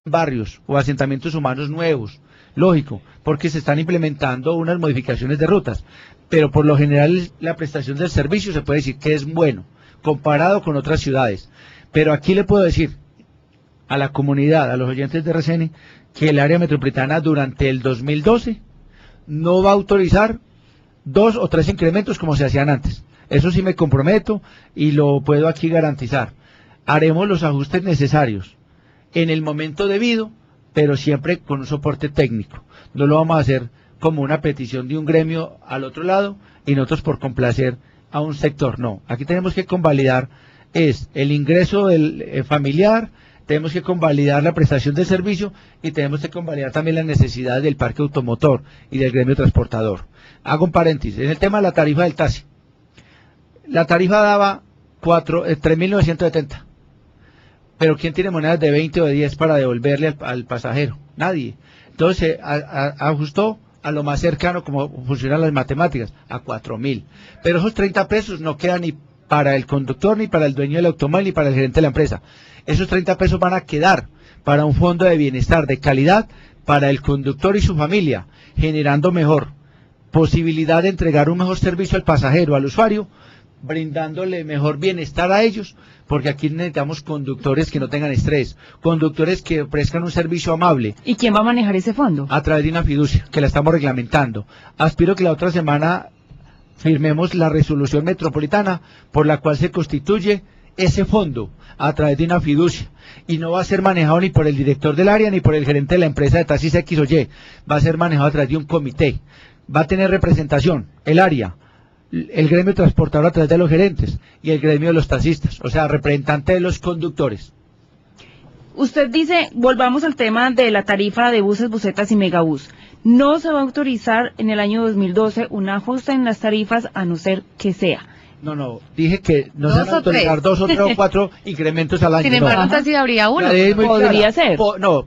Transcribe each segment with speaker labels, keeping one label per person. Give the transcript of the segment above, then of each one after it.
Speaker 1: barrios o asentamientos humanos nuevos, lógico, porque se están implementando unas modificaciones de rutas, pero por lo general la prestación del servicio se puede decir que es bueno, comparado con otras ciudades. Pero aquí le puedo decir a la comunidad, a los oyentes de RCN, que el área metropolitana durante el 2012 no va a autorizar 2 o 3 incrementos como se hacían antes. Eso sí me comprometo y lo puedo aquí garantizar. Haremos los ajustes necesarios en el momento debido, pero siempre con un soporte técnico. No lo vamos a hacer como una petición de un gremio al otro lado y nosotros por complacer a un sector. No, aquí tenemos que convalidar es el ingreso del familiar, tenemos que convalidar la prestación de servicio y tenemos que convalidar también las necesidades del parque automotor y del gremio transportador. Hago un paréntesis, en el tema de la tarifa del taxi. La tarifa daba 3.970. Pero ¿quién tiene monedas de 20 o de 10 para devolverle al pasajero? Nadie. Entonces ajustó a lo más cercano, como funcionan las matemáticas, a 4.000. Pero esos 30 pesos no quedan ni para el conductor, ni para el dueño del automóvil, ni para el gerente de la empresa. Esos 30 pesos van a quedar para un fondo de bienestar de calidad para el conductor y su familia, generando mejor posibilidad de entregar un mejor servicio al pasajero, al usuario, brindándole mejor bienestar a ellos, porque aquí necesitamos conductores que no tengan estrés, conductores que ofrezcan un servicio amable.
Speaker 2: ¿Y quién va a manejar ese fondo?
Speaker 1: A través de una fiducia, que la estamos reglamentando. Aspiro que la otra semana firmemos la resolución metropolitana por la cual se constituye ese fondo a través de una fiducia, y no va a ser manejado ni por el director del área ni por el gerente de la empresa de taxis X o Y, va a ser manejado a través de un comité. Va a tener representación el área, el gremio transportador a través de los gerentes y el gremio de los taxistas, o sea, representante de los conductores.
Speaker 2: Usted dice, volvamos al tema de la tarifa de buses, busetas y megabús. No se va a autorizar en el año 2012 un ajuste en las tarifas a no ser que sea.
Speaker 1: No, dije que no se van a autorizar 2 o 3 o 4 incrementos al año.
Speaker 3: Sin embargo, entonces sí habría uno.
Speaker 2: Podría ser.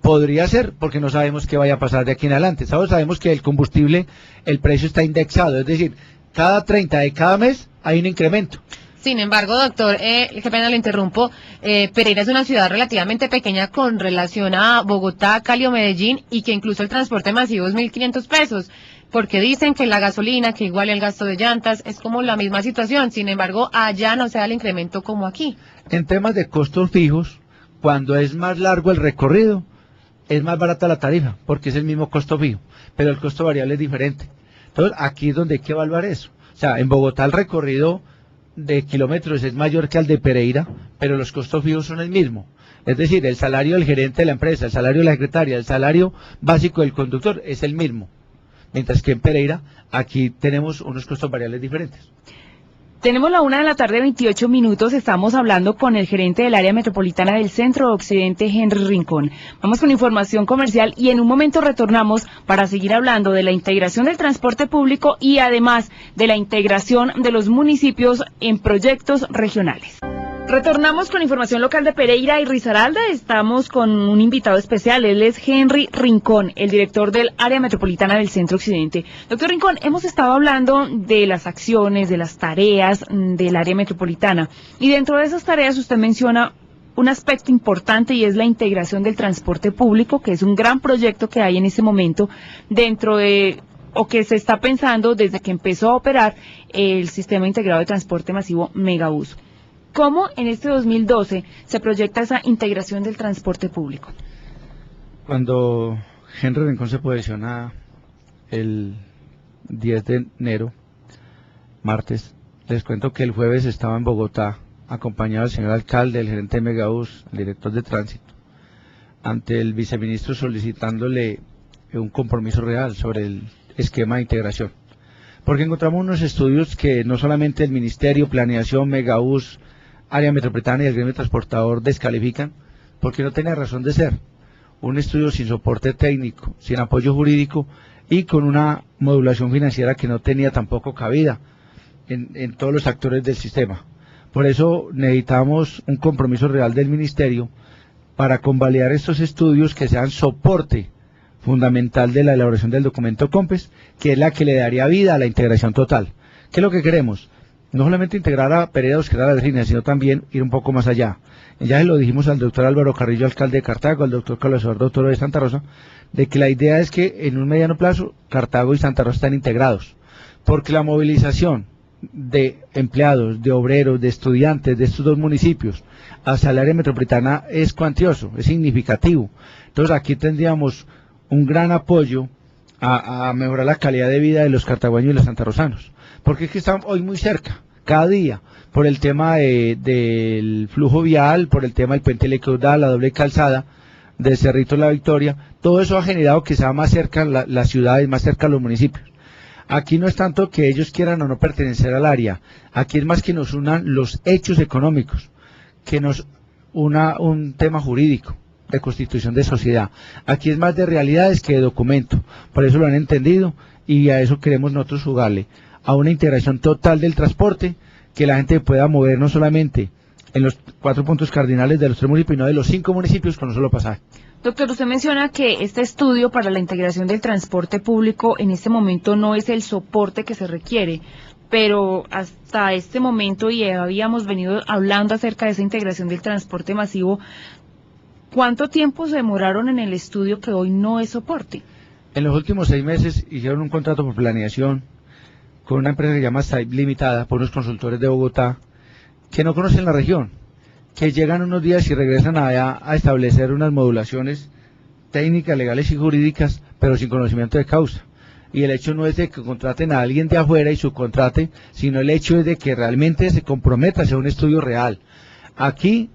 Speaker 1: Podría ser, porque no sabemos qué vaya a pasar de aquí en adelante. Sabemos que el combustible, el precio está indexado, es decir, cada 30 de cada mes hay un incremento.
Speaker 3: Sin embargo, doctor, qué pena lo interrumpo, Pereira es una ciudad relativamente pequeña con relación a Bogotá, Cali o Medellín, y que incluso el transporte masivo es 1.500 pesos, porque dicen que la gasolina, que igual el gasto de llantas, es como la misma situación. Sin embargo, allá no se da el incremento como aquí.
Speaker 1: En temas de costos fijos, cuando es más largo el recorrido, es más barata la tarifa, porque es el mismo costo fijo, pero el costo variable es diferente. Entonces, aquí es donde hay que evaluar eso. O sea, en Bogotá el recorrido de kilómetros es mayor que el de Pereira, pero los costos fijos son el mismo. Es decir, el salario del gerente de la empresa, el salario de la secretaria, el salario básico del conductor es el mismo. Mientras que en Pereira, aquí tenemos unos costos variables diferentes.
Speaker 2: Tenemos la 1:28 p.m, estamos hablando con el gerente del área metropolitana del Centro Occidente, Henry Rincón. Vamos con información comercial y en un momento retornamos para seguir hablando de la integración del transporte público y además de la integración de los municipios en proyectos regionales. Retornamos con información local de Pereira y Risaralda. Estamos con un invitado especial, él es Henry Rincón, el director del área metropolitana del Centro Occidente. Doctor Rincón, hemos estado hablando de las acciones, de las tareas del área metropolitana, y dentro de esas tareas usted menciona un aspecto importante y es la integración del transporte público, que es un gran proyecto que hay en este momento dentro de, o que se está pensando desde que empezó a operar el sistema integrado de transporte masivo Megabús. ¿Cómo en este 2012 se proyecta esa integración del transporte público?
Speaker 1: Cuando Henry Rincón se posiciona el 10 de enero, martes, les cuento que el jueves estaba en Bogotá, acompañado del señor alcalde, el gerente de Megabús, el director de tránsito, ante el viceministro solicitándole un compromiso real sobre el esquema de integración. Porque encontramos unos estudios que no solamente el Ministerio, Planeación, Megabús, área metropolitana y el gremio transportador descalifican, porque no tenía razón de ser. Un estudio sin soporte técnico, sin apoyo jurídico y con una modulación financiera que no tenía tampoco cabida en todos los actores del sistema. Por eso necesitamos un compromiso real del Ministerio para convalidar estos estudios que sean soporte fundamental de la elaboración del documento COMPES, que es la que le daría vida a la integración total. ¿Qué es lo que queremos? no solamente integrar a Pereira, Dos Quebradas, La Virginia, sino también ir un poco más allá. Ya se lo dijimos al doctor Álvaro Carrillo, alcalde de Cartago, al doctor Carlos Eduardo Toro de Santa Rosa, de que la idea es que en un mediano plazo Cartago y Santa Rosa están integrados, porque la movilización de empleados, de obreros, de estudiantes de estos dos municipios hacia el área metropolitana es cuantioso, es significativo. Entonces aquí tendríamos un gran apoyo a mejorar la calidad de vida de los cartagüeños y los santarrosanos, porque es que están hoy muy cerca, cada día, por el tema del flujo vial, por el tema del puente Lecaudal, la doble calzada del Cerrito de la Victoria. Todo eso ha generado que sea más cerca las ciudades, más cerca los municipios. Aquí no es tanto que ellos quieran o no pertenecer al área, aquí es más que nos unan los hechos económicos, que nos una un tema jurídico de constitución de sociedad. Aquí es más de realidades que de documento, por eso lo han entendido y a eso queremos nosotros jugarle, a una integración total del transporte, que la gente pueda mover no solamente en los 4 puntos cardinales de los 3 municipios, sino de los 5 municipios con un solo pasaje.
Speaker 2: Doctor, usted menciona que este estudio para la integración del transporte público en este momento no es el soporte que se requiere, pero hasta este momento, y habíamos venido hablando acerca de esa integración del transporte masivo, ¿cuánto tiempo se demoraron en el estudio que hoy no es soporte?
Speaker 1: En los últimos 6 meses hicieron un contrato por planeación con una empresa que se llama SAIP Limitada, por unos consultores de Bogotá, que no conocen la región, que llegan unos días y regresan allá a establecer unas modulaciones técnicas, legales y jurídicas, pero sin conocimiento de causa. Y el hecho no es de que contraten a alguien de afuera y subcontrate, sino el hecho es de que realmente se comprometa a hacer un estudio real. Aquí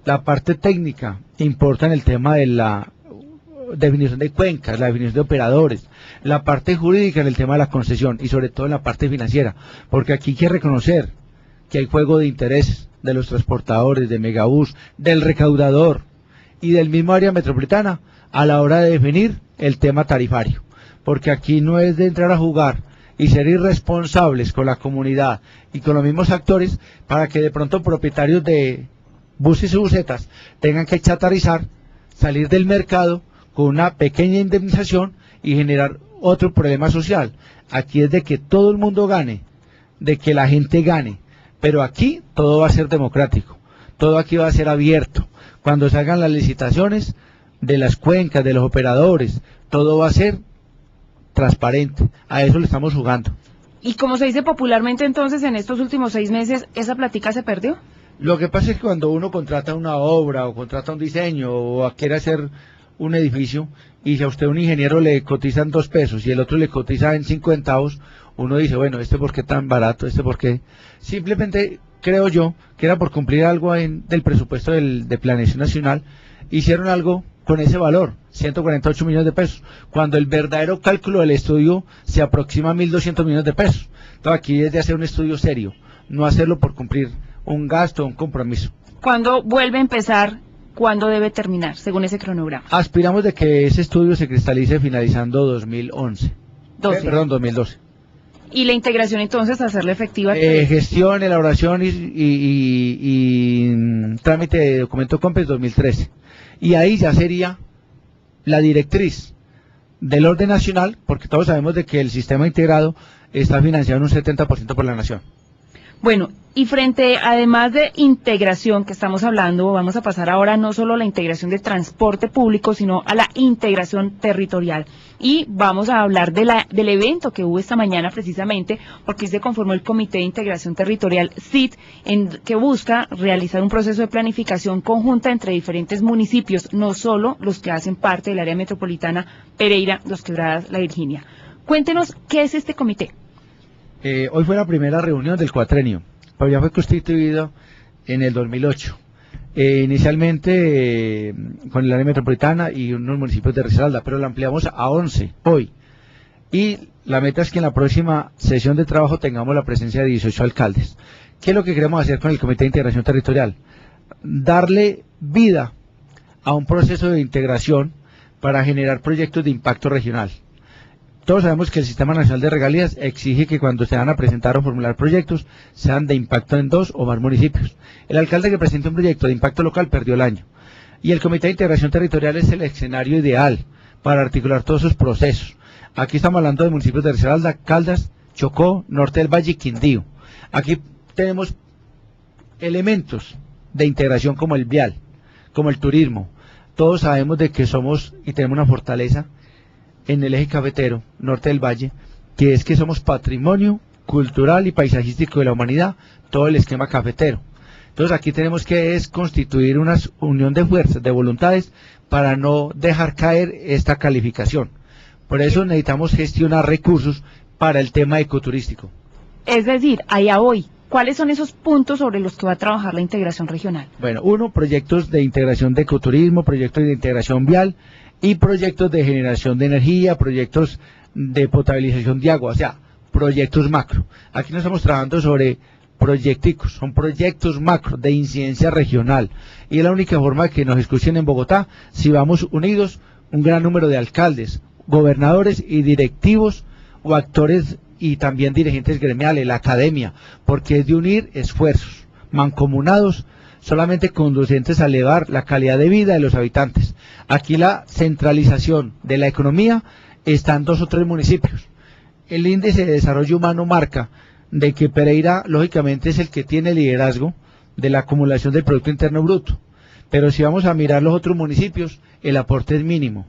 Speaker 1: la parte técnica importa en el tema de la definición de cuencas, la definición de operadores, la parte jurídica en el tema de la concesión y sobre todo en la parte financiera, porque aquí hay que reconocer que hay juego de intereses de los transportadores, de Megabús, del recaudador y del mismo área metropolitana a la hora de definir el tema tarifario, porque aquí no es de entrar a jugar y ser irresponsables con la comunidad y con los mismos actores para que de pronto propietarios de buses y busetas tengan que chatarizar, salir del mercado con una pequeña indemnización y generar otro problema social. Aquí es de que todo el mundo gane, de que la gente gane, pero aquí todo va a ser democrático, todo aquí va a ser abierto. Cuando se hagan las licitaciones de las cuencas, de los operadores, todo va a ser transparente. A eso le estamos jugando.
Speaker 2: Y como se dice popularmente, entonces, en estos últimos 6 meses, ¿esa plática se perdió?
Speaker 1: Lo que pasa es que cuando uno contrata una obra o contrata un diseño o quiere hacer un edificio y si a usted un ingeniero le cotizan 2 pesos y el otro le cotiza en 5 centavos, uno dice, bueno, ¿este por qué tan barato? ¿Este por qué? Simplemente creo yo que era por cumplir algo del presupuesto de Planeación Nacional, hicieron algo con ese valor, 148 millones de pesos, cuando el verdadero cálculo del estudio se aproxima a 1.200 millones de pesos. Entonces aquí es de hacer un estudio serio, no hacerlo por cumplir un gasto, un compromiso.
Speaker 2: ¿Cuándo vuelve a empezar? ¿Cuándo debe terminar, según ese cronograma?
Speaker 1: Aspiramos de que ese estudio se cristalice finalizando 2011. 2012.
Speaker 2: Y la integración entonces hacerla efectiva.
Speaker 1: Gestión, elaboración y trámite de documento COMPES 2013. Y ahí ya sería la directriz del orden nacional, porque todos sabemos de que el sistema integrado está financiado en un 70% por la nación.
Speaker 2: Bueno, y frente, además de integración que estamos hablando, vamos a pasar ahora no solo a la integración del transporte público, sino a la integración territorial. Y vamos a hablar del evento que hubo esta mañana precisamente, porque se conformó el Comité de Integración Territorial CIT, que busca realizar un proceso de planificación conjunta entre diferentes municipios, no solo los que hacen parte del área metropolitana Pereira, Dos Quebradas, La Virginia. Cuéntenos, ¿qué es este comité?
Speaker 1: Hoy fue la primera reunión del cuatrenio, pero ya fue constituido en el 2008. Inicialmente con el área metropolitana y unos municipios de Risaralda, pero lo ampliamos a 11 hoy. Y la meta es que en la próxima sesión de trabajo tengamos la presencia de 18 alcaldes. ¿Qué es lo que queremos hacer con el Comité de Integración Territorial? Darle vida a un proceso de integración para generar proyectos de impacto regional. Todos sabemos que el Sistema Nacional de Regalías exige que cuando se van a presentar o formular proyectos sean de impacto en 2 o más municipios. El alcalde que presente un proyecto de impacto local perdió el año. Y el Comité de Integración Territorial es el escenario ideal para articular todos esos procesos. Aquí estamos hablando de municipios de Risaralda, Caldas, Chocó, Norte del Valle y Quindío. Aquí tenemos elementos de integración como el vial, como el turismo. Todos sabemos de que somos y tenemos una fortaleza en el eje cafetero, norte del valle, que es que somos patrimonio cultural y paisajístico de la humanidad, todo el esquema cafetero. Entonces aquí tenemos que constituir una unión de fuerzas, de voluntades, para no dejar caer esta calificación. Por eso necesitamos gestionar recursos para el tema ecoturístico.
Speaker 2: Es decir, allá hoy, ¿cuáles son esos puntos sobre los que va a trabajar la integración regional?
Speaker 1: Bueno, uno, proyectos de integración de ecoturismo, proyectos de integración vial y proyectos de generación de energía, proyectos de potabilización de agua, o sea, proyectos macro. Aquí no estamos trabajando sobre proyecticos, son proyectos macro de incidencia regional y es la única forma de que nos escuchen en Bogotá si vamos unidos un gran número de alcaldes, gobernadores y directivos o actores y también dirigentes gremiales, la academia, porque es de unir esfuerzos mancomunados solamente conducentes a elevar la calidad de vida de los habitantes. Aquí la centralización de la economía está en 2 o 3 municipios. El índice de desarrollo humano marca de que Pereira, lógicamente, es el que tiene liderazgo de la acumulación del Producto Interno Bruto. Pero si vamos a mirar los otros municipios, el aporte es mínimo.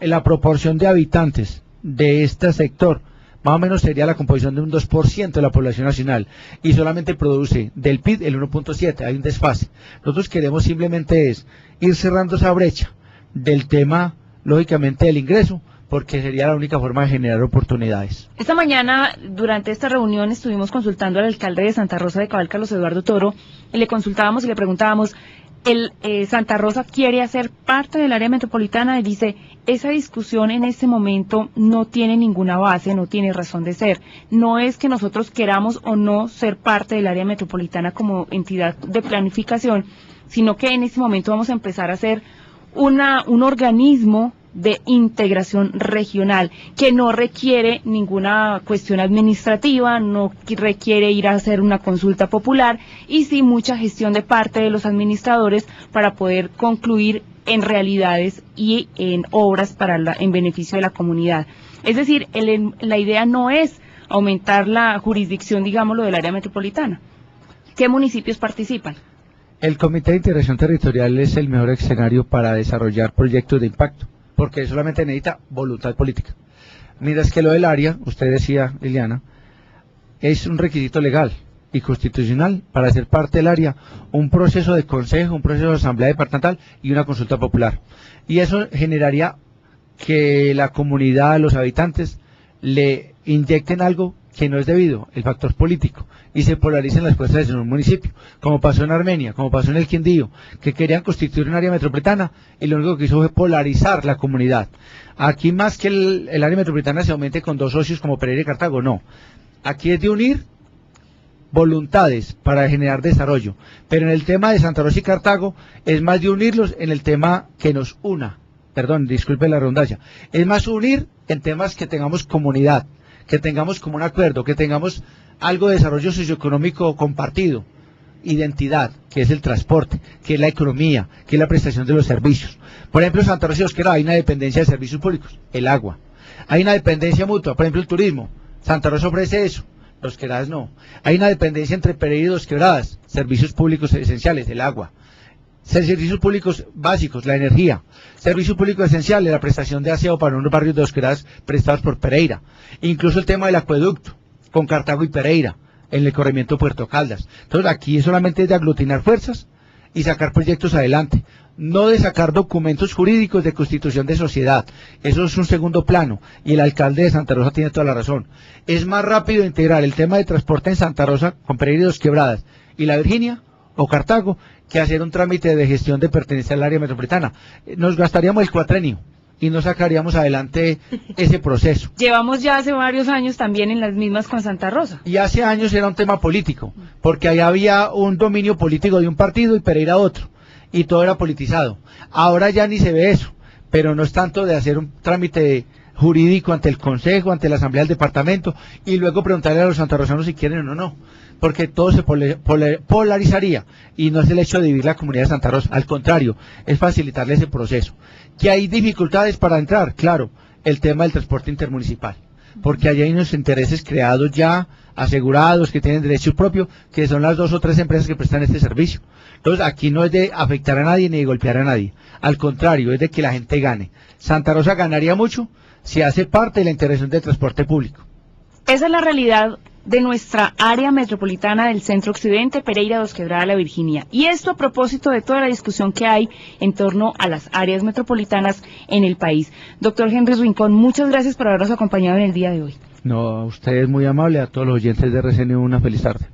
Speaker 1: La proporción de habitantes de este sector, más o menos sería la composición de un 2% de la población nacional, y solamente produce del PIB el 1.7%, hay un desfase. Nosotros queremos simplemente ir cerrando esa brecha del tema, lógicamente, del ingreso, porque sería la única forma de generar oportunidades.
Speaker 2: Esta mañana, durante esta reunión, estuvimos consultando al alcalde de Santa Rosa de Cabal, Carlos Eduardo Toro, y le consultábamos y le preguntábamos, Santa Rosa quiere hacer parte del área metropolitana, y dice, esa discusión en este momento no tiene ninguna base, no tiene razón de ser. No es que nosotros queramos o no ser parte del área metropolitana como entidad de planificación, sino que en este momento vamos a empezar a hacer un organismo de integración regional, que no requiere ninguna cuestión administrativa, no requiere ir a hacer una consulta popular, y sí mucha gestión de parte de los administradores para poder concluir en realidades y en obras en beneficio de la comunidad. Es decir, la idea no es aumentar la jurisdicción, digámoslo, del área metropolitana. ¿Qué municipios participan?
Speaker 1: El Comité de Integración Territorial es el mejor escenario para desarrollar proyectos de impacto, porque solamente necesita voluntad política. Mientras que lo del área, usted decía, Liliana, es un requisito legal y constitucional para ser parte del área, un proceso de consejo, un proceso de asamblea departamental y una consulta popular. Y eso generaría que la comunidad, los habitantes, le inyecten algo que no es debido, el factor político, y se polaricen las fuerzas en un municipio, como pasó en Armenia, como pasó en el Quindío, que querían constituir un área metropolitana y lo único que hizo fue polarizar la comunidad. Aquí más que el área metropolitana se aumente con 2 socios como Pereira y Cartago, no. Aquí es de unir voluntades para generar desarrollo, pero en el tema de Santa Rosa y Cartago es más de unirlos en el tema que nos una, perdón, disculpe la redundancia, es más unir en temas que tengamos comunidad, que tengamos como un acuerdo, que tengamos algo de desarrollo socioeconómico compartido, identidad, que es el transporte, que es la economía, que es la prestación de los servicios. Por ejemplo, en Santa Rosa y Dos Quebradas hay una dependencia de servicios públicos, el agua. Hay una dependencia mutua, por ejemplo, el turismo. Santa Rosa ofrece eso, Dos Quebradas no. Hay una dependencia entre Pereira y Dos Quebradas, servicios públicos esenciales, el agua. Servicios públicos básicos, la energía. Servicios públicos esenciales, la prestación de aseo para unos barrios de Dos Quebradas prestados por Pereira. Incluso el tema del acueducto, con Cartago y Pereira, en el corregimiento Puerto Caldas. Entonces aquí solamente es de aglutinar fuerzas y sacar proyectos adelante, no de sacar documentos jurídicos de constitución de sociedad. Eso es un segundo plano, y el alcalde de Santa Rosa tiene toda la razón. Es más rápido integrar el tema de transporte en Santa Rosa con Pereira y Dos Quebradas y la Virginia o Cartago que hacer un trámite de gestión de pertenencia al área metropolitana. Nos gastaríamos el cuatrenio y no sacaríamos adelante ese proceso.
Speaker 2: Llevamos ya hace varios años también en las mismas con Santa Rosa.
Speaker 1: Y hace años era un tema político, porque allá había un dominio político de un partido y Pereira otro, y todo era politizado. Ahora ya ni se ve eso, pero no es tanto de hacer un trámite jurídico ante el Consejo, ante la Asamblea del Departamento, y luego preguntarle a los santarrosanos si quieren o no, porque todo se polarizaría, y no es el hecho de dividir la comunidad de Santa Rosa, al contrario, es facilitarle ese proceso. ¿Que hay dificultades para entrar? Claro, el tema del transporte intermunicipal, porque allá hay unos intereses creados ya asegurados, que tienen derecho propio, que son las 2 o 3 empresas que prestan este servicio. Entonces, aquí no es de afectar a nadie ni de golpear a nadie. Al contrario, es de que la gente gane. Santa Rosa ganaría mucho si hace parte de la integración del transporte público.
Speaker 2: Esa es la realidad de nuestra área metropolitana del Centro Occidente, Pereira, Dos Quebradas, La Virginia. Y esto a propósito de toda la discusión que hay en torno a las áreas metropolitanas en el país. Doctor Henry Rincón, muchas gracias por habernos acompañado en el día de hoy.
Speaker 1: No, usted es muy amable, a todos los oyentes de RCN una feliz tarde.